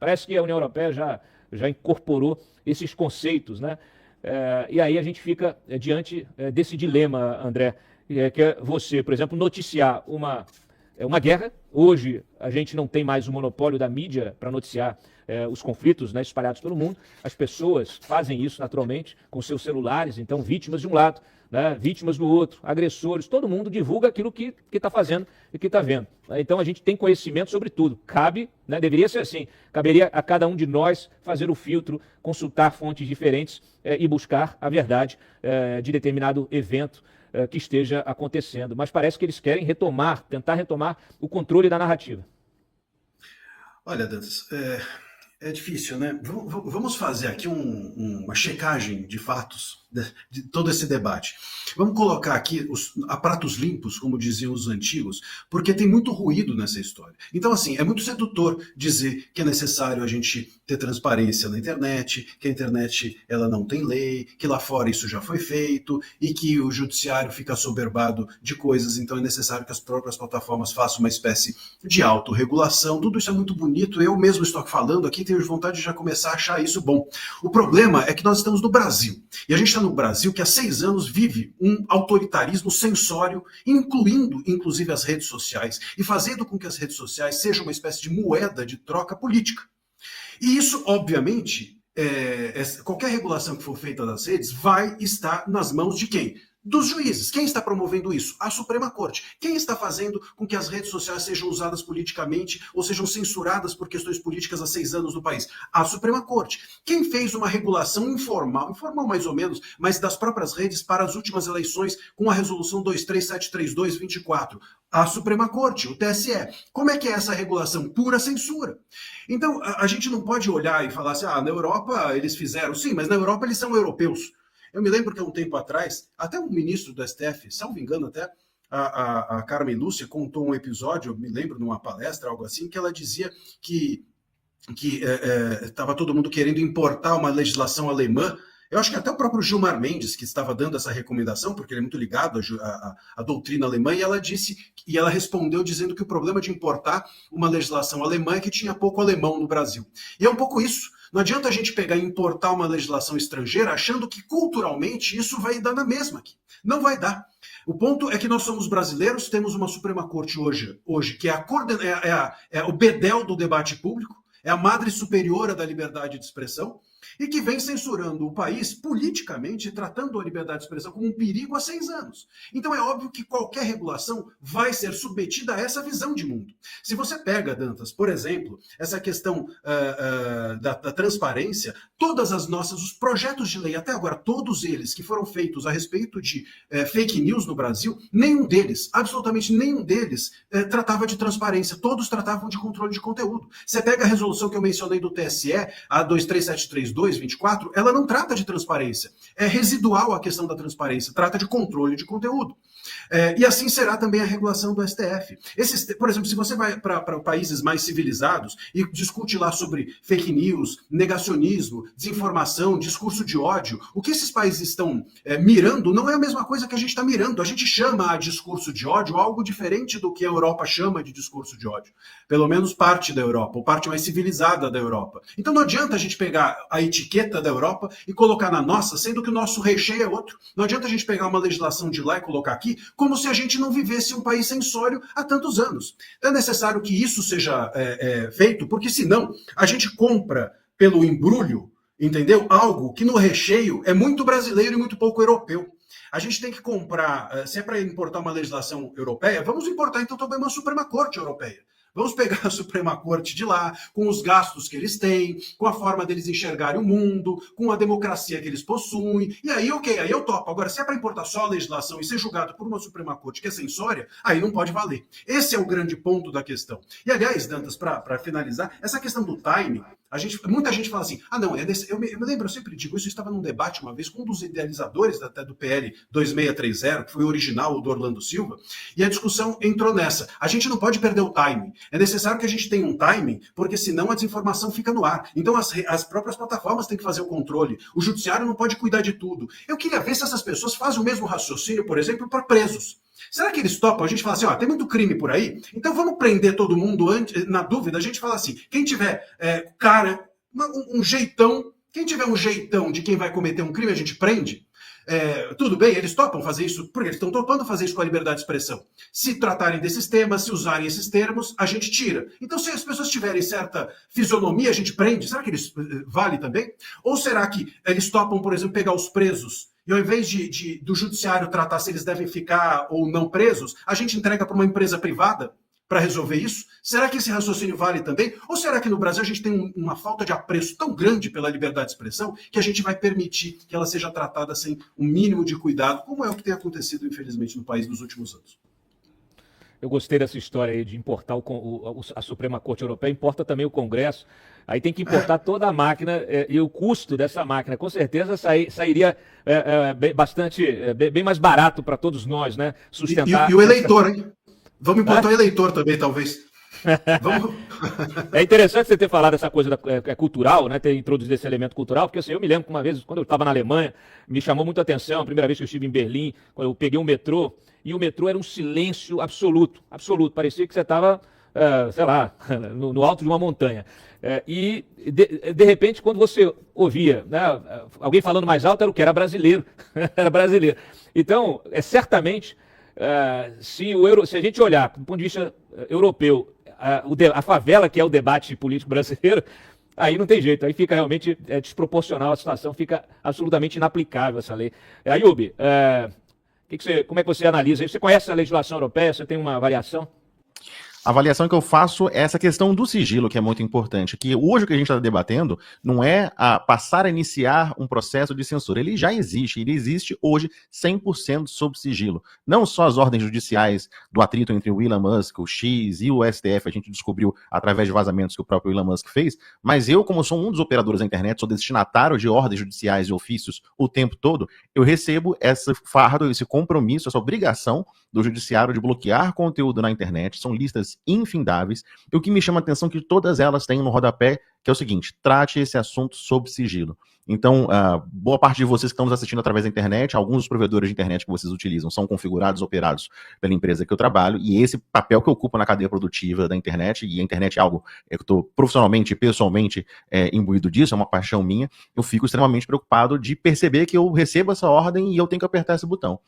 Parece que a União Europeia já incorporou esses conceitos, né? E aí a gente fica diante desse dilema, André, que é você, por exemplo, noticiar uma guerra. Hoje a gente não tem mais o monopólio da mídia para noticiar os conflitos, né, espalhados pelo mundo. As pessoas fazem isso naturalmente com seus celulares, então vítimas de um lado, né, vítimas do outro, agressores, todo mundo divulga aquilo que está fazendo e que está vendo. Então a gente tem conhecimento sobre tudo. Cabe, né, deveria ser assim, caberia a cada um de nós fazer o filtro, consultar fontes diferentes e buscar a verdade de determinado evento que esteja acontecendo. Mas parece que eles querem tentar retomar o controle da narrativa. Olha, Dantas, é difícil, né? Vamos fazer aqui uma checagem de fatos de todo esse debate. Vamos colocar aqui a pratos limpos, como diziam os antigos, porque tem muito ruído nessa história. Então, assim, é muito sedutor dizer que é necessário a gente ter transparência na internet, que a internet ela não tem lei, que lá fora isso já foi feito e que o judiciário fica assoberbado de coisas, então é necessário que as próprias plataformas façam uma espécie de autorregulação. Tudo isso é muito bonito, eu mesmo estou falando aqui, tenho vontade de já começar a achar isso bom. O problema é que nós estamos no Brasil, e a gente está no Brasil que há 6 anos vive um autoritarismo censório, incluindo inclusive as redes sociais, e fazendo com que as redes sociais sejam uma espécie de moeda de troca política. E isso, obviamente, qualquer regulação que for feita das redes vai estar nas mãos de quem? Dos juízes. Quem está promovendo isso? A Suprema Corte. Quem está fazendo com que as redes sociais sejam usadas politicamente ou sejam censuradas por questões políticas há 6 anos no país? A Suprema Corte. Quem fez uma regulação informal mais ou menos, mas das próprias redes para as últimas eleições com a resolução 23732-24? A Suprema Corte, o TSE. Como é que é essa regulação? Pura censura. Então, a gente não pode olhar e falar assim, na Europa eles fizeram. Sim, mas na Europa eles são europeus. Eu me lembro que há um tempo atrás, até um ministro do STF, salvo engano até, a Carmen Lúcia contou um episódio, eu me lembro numa palestra, algo assim, que ela dizia que estava todo mundo querendo importar uma legislação alemã. Eu acho que até o próprio Gilmar Mendes, que estava dando essa recomendação, porque ele é muito ligado à doutrina alemã, e ela respondeu dizendo que o problema de importar uma legislação alemã é que tinha pouco alemão no Brasil. E é um pouco isso. Não adianta a gente pegar e importar uma legislação estrangeira achando que culturalmente isso vai dar na mesma aqui. Não vai dar. O ponto é que nós somos brasileiros, temos uma Suprema Corte hoje que é o bedel do debate público, é a madre superiora da liberdade de expressão, e que vem censurando o país politicamente, tratando a liberdade de expressão como um perigo há 6 anos. Então é óbvio que qualquer regulação vai ser submetida a essa visão de mundo. Se você pega, Dantas, por exemplo, essa questão da transparência, os projetos de lei até agora, todos eles que foram feitos a respeito de fake news no Brasil, nenhum deles, absolutamente nenhum deles, tratava de transparência, todos tratavam de controle de conteúdo. Você pega a resolução que eu mencionei do TSE, a 23732-24, ela não trata de transparência. É residual a questão da transparência, trata de controle de conteúdo. E assim será também a regulação do STF. Por exemplo, se você vai para países mais civilizados e discute lá sobre fake news, negacionismo, desinformação, discurso de ódio, o que esses países estão mirando não é a mesma coisa que a gente está mirando. A gente chama a discurso de ódio algo diferente do que a Europa chama de discurso de ódio. Pelo menos parte da Europa, ou parte mais civilizada da Europa. Então não adianta a gente pegar a etiqueta da Europa e colocar na nossa, sendo que o nosso recheio é outro. Não adianta a gente pegar uma legislação de lá e colocar aqui, como se a gente não vivesse um país censório há tantos anos. É necessário que isso seja feito, porque senão a gente compra pelo embrulho, entendeu? Algo que no recheio é muito brasileiro e muito pouco europeu. A gente tem que comprar, se é para importar uma legislação europeia, vamos importar então também uma Suprema Corte Europeia. Vamos pegar a Suprema Corte de lá, com os gastos que eles têm, com a forma deles enxergarem o mundo, com a democracia que eles possuem. E aí, ok, aí eu topo. Agora, se é para importar só a legislação e ser julgado por uma Suprema Corte que é censória, aí não pode valer. Esse é o grande ponto da questão. E, aliás, Dantas, para finalizar, essa questão do timing, muita gente fala assim, não, eu me lembro, eu sempre digo isso, eu estava num debate uma vez com um dos idealizadores até do PL 2630, que foi o original, o do Orlando Silva, e a discussão entrou nessa. A gente não pode perder o timing. É necessário que a gente tenha um timing, porque senão a desinformação fica no ar. Então as próprias plataformas têm que fazer o controle. O judiciário não pode cuidar de tudo. Eu queria ver se essas pessoas fazem o mesmo raciocínio, por exemplo, para presos. Será que eles topam? A gente fala assim, ó, tem muito crime por aí, então vamos prender todo mundo antes. Na dúvida, a gente fala assim, quem tiver um jeitão, quem tiver um jeitão de quem vai cometer um crime, a gente prende. Tudo bem, eles topam fazer isso, porque eles estão topando fazer isso com a liberdade de expressão. Se tratarem desses temas, se usarem esses termos, a gente tira. Então, se as pessoas tiverem certa fisionomia, a gente prende. Será que eles vale também? Ou será que eles topam, por exemplo, pegar os presos e ao invés do judiciário tratar se eles devem ficar ou não presos, a gente entrega para uma empresa privada para resolver isso? Será que esse raciocínio vale também? Ou será que no Brasil a gente tem uma falta de apreço tão grande pela liberdade de expressão que a gente vai permitir que ela seja tratada sem um mínimo de cuidado, como é o que tem acontecido, infelizmente, no país nos últimos anos? Eu gostei dessa história aí de importar a Suprema Corte Europeia, importa também o Congresso. Aí tem que importar toda a máquina e o custo dessa máquina. Com certeza sairia bem mais barato para todos nós, né? Sustentar. E o eleitor, hein? Vamos importar o eleitor também, talvez. Vamos... É interessante você ter falado essa coisa cultural, né? Ter introduzido esse elemento cultural, porque assim, eu me lembro que uma vez, quando eu estava na Alemanha, me chamou muito a atenção, a primeira vez que eu estive em Berlim, quando eu peguei um metrô, e o metrô era um silêncio absoluto, absoluto. Parecia que você estava, sei lá, no alto de uma montanha. E, de repente, quando você ouvia, né, alguém falando mais alto, era o que? Era brasileiro. Era brasileiro. Então, certamente... se a gente olhar do ponto de vista europeu, a favela que é o debate político brasileiro, aí não tem jeito, aí fica realmente desproporcional a situação, fica absolutamente inaplicável essa lei. Ayub, como é que você analisa isso? Você conhece a legislação europeia, você tem uma avaliação? A avaliação que eu faço é essa questão do sigilo, que é muito importante, que hoje o que a gente está debatendo não é passar a iniciar um processo de censura. Ele já existe, ele existe hoje 100% sob sigilo. Não só as ordens judiciais do atrito entre o Elon Musk, o X e o STF, a gente descobriu através de vazamentos que o próprio Elon Musk fez, mas eu, como sou um dos operadores da internet, sou destinatário de ordens judiciais e ofícios o tempo todo, eu recebo esse fardo, esse compromisso, essa obrigação do judiciário de bloquear conteúdo na internet. São listas infindáveis, e o que me chama a atenção é que todas elas têm no rodapé, que é o seguinte: trate esse assunto sob sigilo. Então, boa parte de vocês que estão nos assistindo através da internet, alguns dos provedores de internet que vocês utilizam são configurados, operados pela empresa que eu trabalho, e esse papel que eu ocupo na cadeia produtiva da internet, e a internet é algo que eu estou profissionalmente e pessoalmente imbuído disso, é uma paixão minha, eu fico extremamente preocupado de perceber que eu recebo essa ordem e eu tenho que apertar esse botão.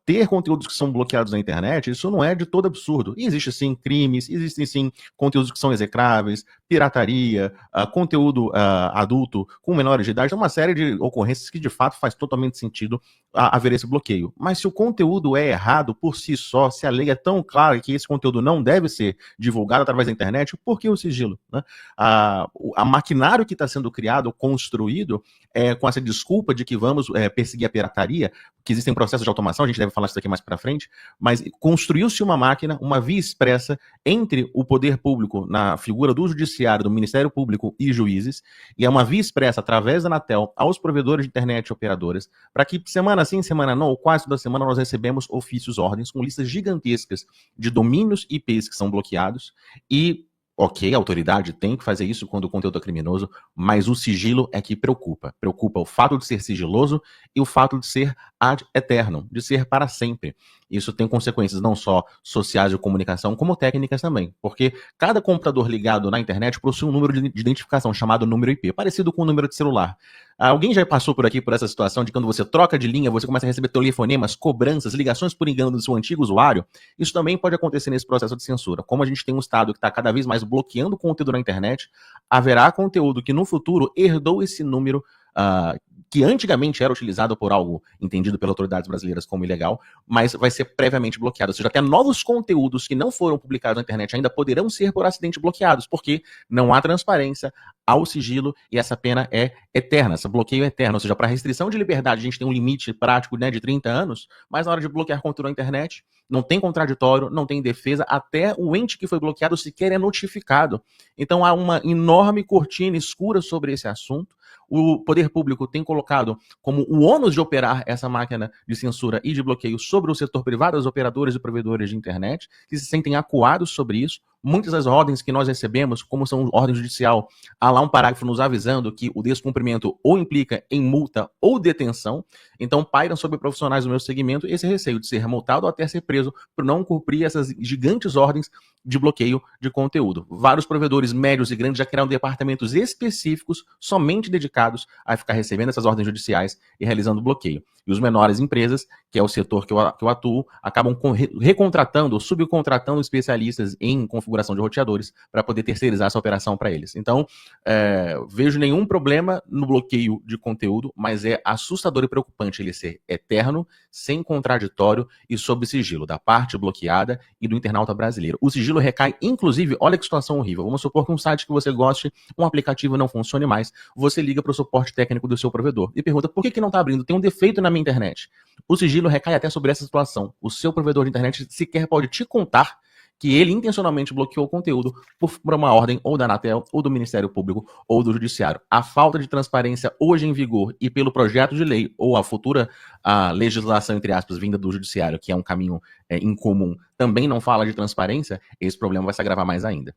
Ter conteúdos que são bloqueados na internet, isso não é de todo absurdo. Existem sim crimes, existem sim conteúdos que são execráveis, pirataria, conteúdo adulto com menores de idade, é uma série de ocorrências que de fato faz totalmente sentido haver esse bloqueio. Mas se o conteúdo é errado por si só, se a lei é tão clara que esse conteúdo não deve ser divulgado através da internet, por que o sigilo? Né? A maquinário que está sendo criado, construído, com essa desculpa de que vamos perseguir a pirataria, que existem processos de automação, a gente deve falar isso aqui mais para frente, mas construiu-se uma máquina, uma via expressa entre o poder público, na figura do judiciário, do Ministério Público e juízes, e é uma via expressa através da Anatel aos provedores de internet e operadoras, para que semana sim, semana não, ou quase toda semana, nós recebemos ofícios, ordens, com listas gigantescas de domínios IPs que são bloqueados, e ok, a autoridade tem que fazer isso quando o conteúdo é criminoso, mas o sigilo é que preocupa. Preocupa o fato de ser sigiloso e o fato de ser ad eternum, de ser para sempre. Isso tem consequências não só sociais de comunicação, como técnicas também, porque cada computador ligado na internet possui um número de identificação chamado número IP, parecido com o número de celular. Alguém já passou por aqui por essa situação de quando você troca de linha, você começa a receber telefonemas, cobranças, ligações por engano do seu antigo usuário? Isso também pode acontecer nesse processo de censura. Como a gente tem um Estado que está cada vez mais bloqueando conteúdo na internet, haverá conteúdo que no futuro herdou esse número que antigamente era utilizado por algo entendido pelas autoridades brasileiras como ilegal, mas vai ser previamente bloqueado. Ou seja, até novos conteúdos que não foram publicados na internet ainda poderão ser por acidente bloqueados, porque não há transparência, há o sigilo e essa pena é eterna, esse bloqueio é eterno. Ou seja, para restrição de liberdade a gente tem um limite prático, né, de 30 anos, mas na hora de bloquear conteúdo na internet, não tem contraditório, não tem defesa, até o ente que foi bloqueado sequer é notificado. Então há uma enorme cortina escura sobre esse assunto. O poder público tem colocado como o ônus de operar essa máquina de censura e de bloqueio sobre o setor privado, os operadores e provedores de internet, que se sentem acuados sobre isso, muitas das ordens que nós recebemos, como são ordem judicial, há lá um parágrafo nos avisando que o descumprimento ou implica em multa ou detenção. Então, pairam sobre profissionais do meu segmento esse receio de ser multado ou até ser preso por não cumprir essas gigantes ordens de bloqueio de conteúdo. Vários provedores médios e grandes já criaram departamentos específicos somente dedicados a ficar recebendo essas ordens judiciais e realizando bloqueio. E os menores empresas, que é o setor que eu atuo, acabam recontratando ou subcontratando especialistas em configuração de roteadores para poder terceirizar essa operação para eles. Então, vejo nenhum problema no bloqueio de conteúdo, mas é assustador e preocupante ele ser eterno, sem contraditório e sob sigilo da parte bloqueada e do internauta brasileiro. O sigilo recai, inclusive, olha que situação horrível. Vamos supor que um site que você goste, um aplicativo não funcione mais, você liga para o suporte técnico do seu provedor e pergunta por que não está abrindo? Tem um defeito na minha internet. O sigilo recai até sobre essa situação. O seu provedor de internet sequer pode te contar que ele intencionalmente bloqueou o conteúdo por uma ordem ou da Anatel, ou do Ministério Público, ou do Judiciário. A falta de transparência hoje em vigor e pelo projeto de lei, ou a futura legislação, entre aspas, vinda do Judiciário, que é um caminho incomum, também não fala de transparência, esse problema vai se agravar mais ainda.